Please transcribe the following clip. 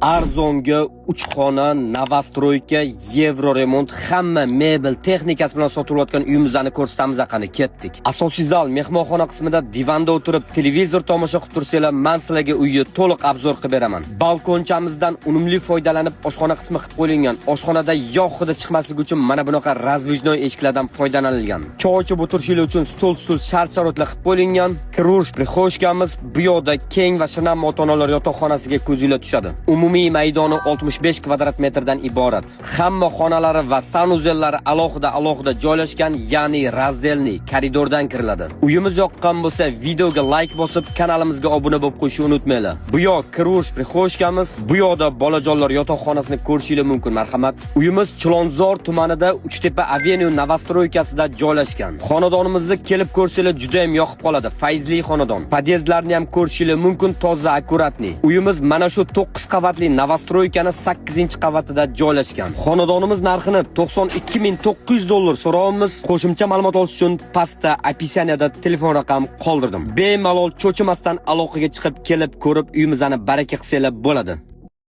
Arzonga 3 xona, Novostroyka, Yevroremont hamma mebel texnikasi bilan sotilayotgan uyimizni ko'rsatamiz qani ketdik. Asosiy zal mehmonxona qismida divanda o'tirib televizor tomosha qilib tursanglar, men sizlarga uyni to'liq obzor qilib beraman. Balkonchamizdan unumli foydalanib oshxona qismi qilib qo'yilgan. Oshxonada yog' hidi chiqmasligi uchun mana bunaqa razvijnoy eshiklardan foydalanilgan. Choy ichib o'tirishingiz uchun stol shart-sharoitlar qilib qo'yilgan. Kirush prixoshkamiz bu yoqda keng va shinam ota-onalar yotoqxonasiga ko'zinglar tushadi. Umumiy maydoni 65 kvadrat metrdan iborat. Hamma xonalari va sanuzellari alohida joylashgan, ya'ni razdelni koridordan kiriladi. Uyimiz yoqqan bo'lsa, videoga like bosib, kanalimizga obuna bo'lib qo'yishni unutmanglar. Bu yoq Kirush prixoshkamiz, bu yoqda bolajonlar yotoqxonasini ko'rishingiz mumkin, marhamat. Uyimiz Chilonzor tumanida Uchtepa Avenue Novostroykasida joylashgan. Xonadonimizni kelib ko'rsanglar juda ham yoqib qoladi. Fayzli xonadon. Podyezdlarni ham ko'rishingiz mumkin, toza, akkuratni. Uyimiz mana shu 9 qavatli Novostroykani 8-qavatida joylashgan. Xonadonimiz narxini $92,900 so'raymiz. Qo'shimcha ma'lumot olish uchun pastda opisaniyada telefon raqami qoldirdim. Bemalol cho'chimasdan aloqaga chiqib kelib ko'rib uyimizni baraka qilsanglar bo'ladi.